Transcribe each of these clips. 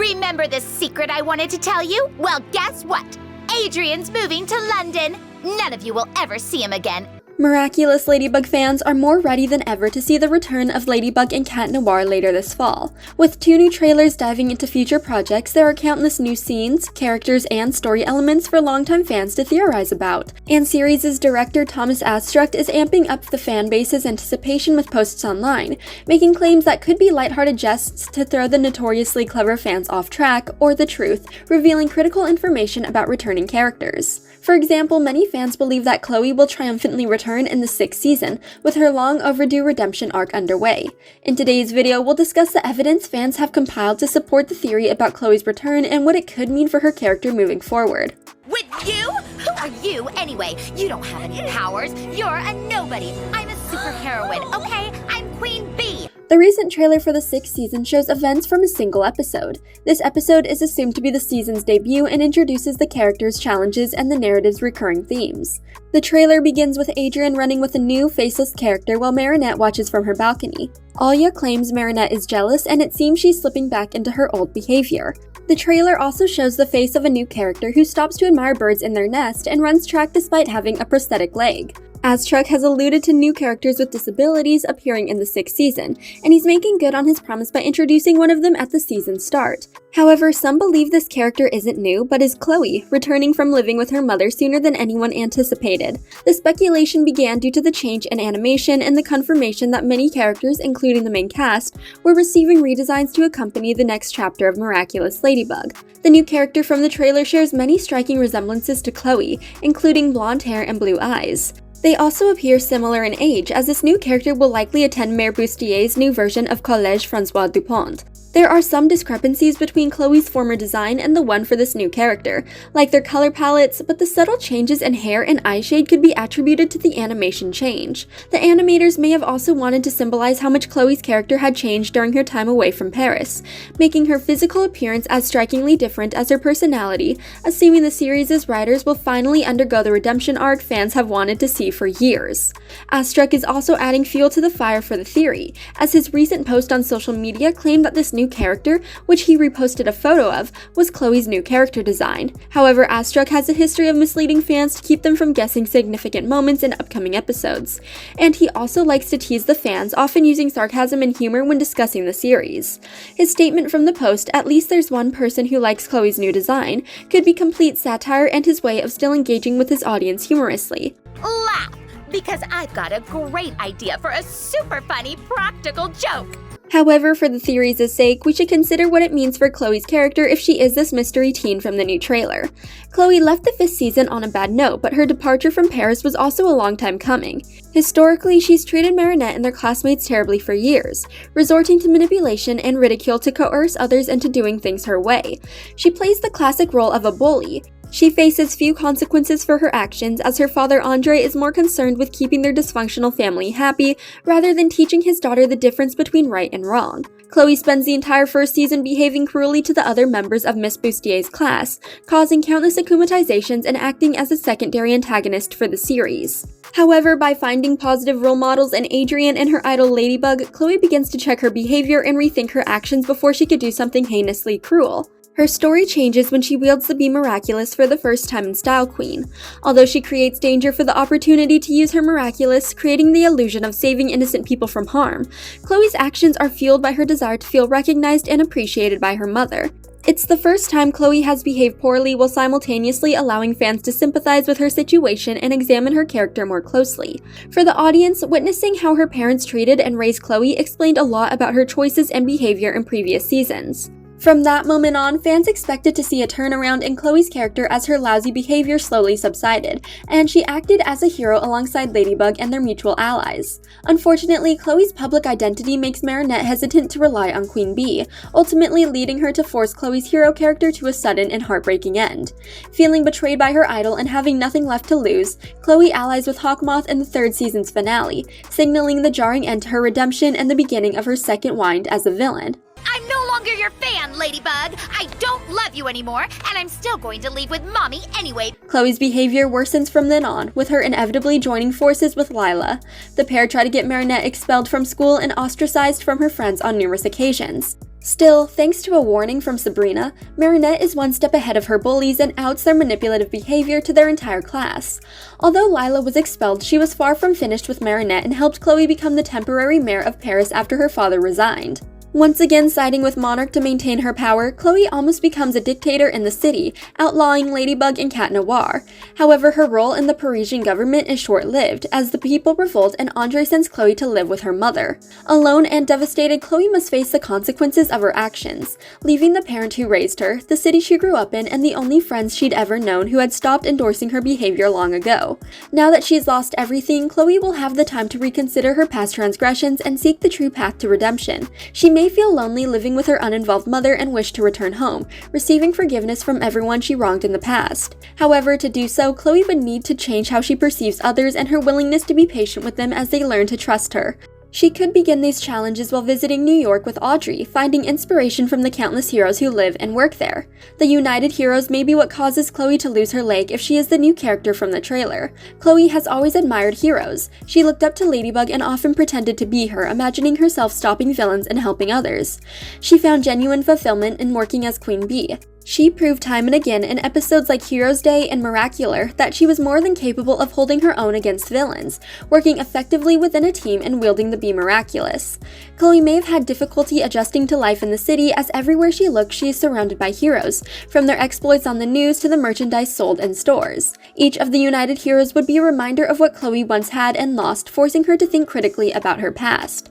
Remember the secret I wanted to tell you? Well, guess what? Adrian's moving to London. None of you will ever see him again. Miraculous Ladybug fans are more ready than ever to see the return of Ladybug and Cat Noir later this fall. With 2 new trailers diving into future projects, there are countless new scenes, characters, and story elements for longtime fans to theorize about. And series' director Thomas Astruc is amping up the fanbase's anticipation with posts online, making claims that could be lighthearted jests to throw the notoriously clever fans off track, or the truth, revealing critical information about returning characters. For example, many fans believe that Chloe will triumphantly return in the 6th season, with her long overdue redemption arc underway. In today's video, we'll discuss the evidence fans have compiled to support the theory about Chloe's return and what it could mean for her character moving forward. With you? Who are you, anyway? You don't have any powers. You're a nobody. I'm a superheroine, okay? I'm Queen Bee. The recent trailer for the 6th season shows events from a single episode. This episode is assumed to be the season's debut and introduces the characters' challenges and the narrative's recurring themes. The trailer begins with Adrian running with a new, faceless character while Marinette watches from her balcony. Alia claims Marinette is jealous, and it seems she's slipping back into her old behavior. The trailer also shows the face of a new character who stops to admire birds in their nest and runs track despite having a prosthetic leg. Astruc has alluded to new characters with disabilities appearing in the 6th season, and he's making good on his promise by introducing one of them at the season's start. However, some believe this character isn't new, but is Chloe, returning from living with her mother sooner than anyone anticipated. The speculation began due to the change in animation and the confirmation that many characters, including the main cast, were receiving redesigns to accompany the next chapter of Miraculous Ladybug. The new character from the trailer shares many striking resemblances to Chloe, including blonde hair and blue eyes. They also appear similar in age, as this new character will likely attend Mayor Boustier's new version of Collège François Dupont. There are some discrepancies between Chloe's former design and the one for this new character, like their color palettes, but the subtle changes in hair and eye shade could be attributed to the animation change. The animators may have also wanted to symbolize how much Chloe's character had changed during her time away from Paris, making her physical appearance as strikingly different as her personality, assuming the series' writers will finally undergo the redemption arc fans have wanted to see for years. Astruc is also adding fuel to the fire for the theory, as his recent post on social media claimed that this new character, which he reposted a photo of, was Chloe's new character design. However, Astruc has a history of misleading fans to keep them from guessing significant moments in upcoming episodes. And he also likes to tease the fans, often using sarcasm and humor when discussing the series. His statement from the post, "At least there's one person who likes Chloe's new design," could be complete satire and his way of still engaging with his audience humorously. Laugh, because I've got a great idea for a super funny practical joke. However, for the theories' sake, we should consider what it means for Chloe's character if she is this mystery teen from the new trailer. Chloe left the 5th season on a bad note, but her departure from Paris was also a long time coming. Historically, she's treated Marinette and their classmates terribly for years, resorting to manipulation and ridicule to coerce others into doing things her way. She plays the classic role of a bully. She faces few consequences for her actions, as her father Andre is more concerned with keeping their dysfunctional family happy rather than teaching his daughter the difference between right and wrong. Chloe spends the entire 1st season behaving cruelly to the other members of Miss Boustier's class, causing countless akumatizations and acting as a secondary antagonist for the series. However, by finding positive role models in Adrian and her idol Ladybug, Chloe begins to check her behavior and rethink her actions before she could do something heinously cruel. Her story changes when she wields the Be Miraculous for the first time in Style Queen. Although she creates danger for the opportunity to use her Miraculous, creating the illusion of saving innocent people from harm, Chloe's actions are fueled by her desire to feel recognized and appreciated by her mother. It's the first time Chloe has behaved poorly while simultaneously allowing fans to sympathize with her situation and examine her character more closely. For the audience, witnessing how her parents treated and raised Chloe explained a lot about her choices and behavior in previous seasons. From that moment on, fans expected to see a turnaround in Chloe's character as her lousy behavior slowly subsided, and she acted as a hero alongside Ladybug and their mutual allies. Unfortunately, Chloe's public identity makes Marinette hesitant to rely on Queen Bee, ultimately leading her to force Chloe's hero character to a sudden and heartbreaking end. Feeling betrayed by her idol and having nothing left to lose, Chloe allies with Hawkmoth in the 3rd season's finale, signaling the jarring end to her redemption and the beginning of her second wind as a villain. I'm no longer your fan, Ladybug. I don't love you anymore, and I'm still going to leave with Mommy anyway. Chloe's behavior worsens from then on, with her inevitably joining forces with Lila. The pair try to get Marinette expelled from school and ostracized from her friends on numerous occasions. Still, thanks to a warning from Sabrina, Marinette is one step ahead of her bullies and outs their manipulative behavior to their entire class. Although Lila was expelled, she was far from finished with Marinette and helped Chloe become the temporary mayor of Paris after her father resigned. Once again siding with Monarch to maintain her power, Chloe almost becomes a dictator in the city, outlawing Ladybug and Cat Noir. However, her role in the Parisian government is short-lived, as the people revolt and Andre sends Chloe to live with her mother. Alone and devastated, Chloe must face the consequences of her actions, leaving the parent who raised her, the city she grew up in, and the only friends she'd ever known who had stopped endorsing her behavior long ago. Now that she's lost everything, Chloe will have the time to reconsider her past transgressions and seek the true path to redemption. She may feel lonely living with her uninvolved mother and wish to return home, receiving forgiveness from everyone she wronged in the past. However, to do so, Chloe would need to change how she perceives others and her willingness to be patient with them as they learn to trust her. She could begin these challenges while visiting New York with Audrey, finding inspiration from the countless heroes who live and work there. The United Heroes may be what causes Chloe to lose her leg if she is the new character from the trailer. Chloe has always admired heroes. She looked up to Ladybug and often pretended to be her, imagining herself stopping villains and helping others. She found genuine fulfillment in working as Queen Bee. She proved time and again in episodes like Heroes Day and Miraculous that she was more than capable of holding her own against villains, working effectively within a team and wielding the Be Miraculous. Chloe may have had difficulty adjusting to life in the city, as everywhere she looks she is surrounded by heroes, from their exploits on the news to the merchandise sold in stores. Each of the United Heroes would be a reminder of what Chloe once had and lost, forcing her to think critically about her past.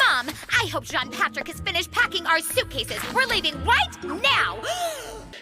Mom, I hope Jean-Patrick has finished packing our suitcases. We're leaving right now!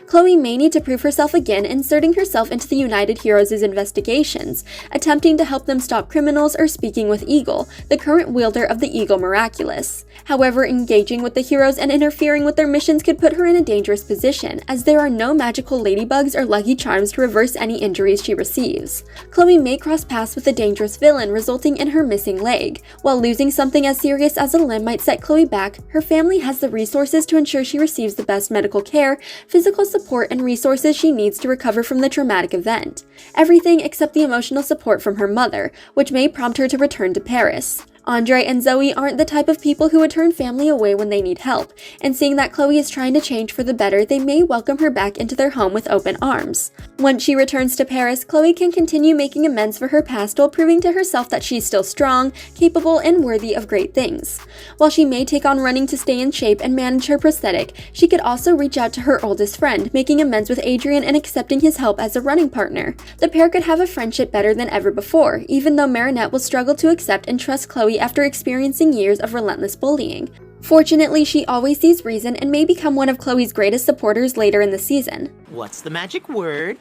Chloe may need to prove herself again, inserting herself into the United Heroes' investigations, attempting to help them stop criminals or speaking with Eagle, the current wielder of the Eagle Miraculous. However, engaging with the heroes and interfering with their missions could put her in a dangerous position, as there are no magical ladybugs or lucky charms to reverse any injuries she receives. Chloe may cross paths with a dangerous villain, resulting in her missing leg. While losing something as serious as a limb might set Chloe back, her family has the resources to ensure she receives the best medical care, physical support, and resources she needs to recover from the traumatic event. Everything except the emotional support from her mother, which may prompt her to return to Paris. Andre and Zoe aren't the type of people who would turn family away when they need help, and seeing that Chloe is trying to change for the better, they may welcome her back into their home with open arms. Once she returns to Paris, Chloe can continue making amends for her past while proving to herself that she's still strong, capable, and worthy of great things. While she may take on running to stay in shape and manage her prosthetic, she could also reach out to her oldest friend, making amends with Adrian and accepting his help as a running partner. The pair could have a friendship better than ever before, even though Marinette will struggle to accept and trust Chloe after experiencing years of relentless bullying. Fortunately, she always sees reason and may become one of Chloe's greatest supporters later in the season. What's the magic word?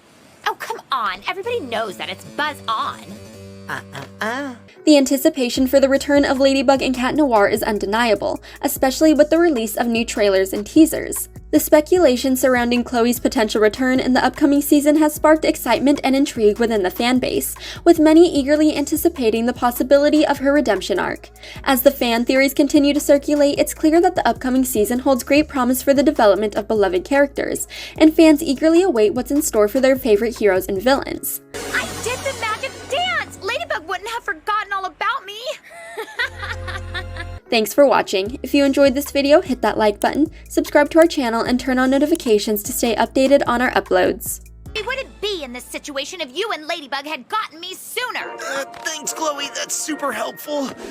Oh, come on. Everybody knows that it's buzz on. The anticipation for the return of Ladybug and Cat Noir is undeniable, especially with the release of new trailers and teasers. The speculation surrounding Chloe's potential return in the upcoming season has sparked excitement and intrigue within the fanbase, with many eagerly anticipating the possibility of her redemption arc. As the fan theories continue to circulate, it's clear that the upcoming season holds great promise for the development of beloved characters, and fans eagerly await what's in store for their favorite heroes and villains. I did the magic dance! Ladybug wouldn't have forgotten all about me! Thanks for watching. If you enjoyed this video, hit that like button, subscribe to our channel, and turn on notifications to stay updated on our uploads. We wouldn't be in this situation if you and Ladybug had gotten me sooner! Thanks, Chloe. That's super helpful.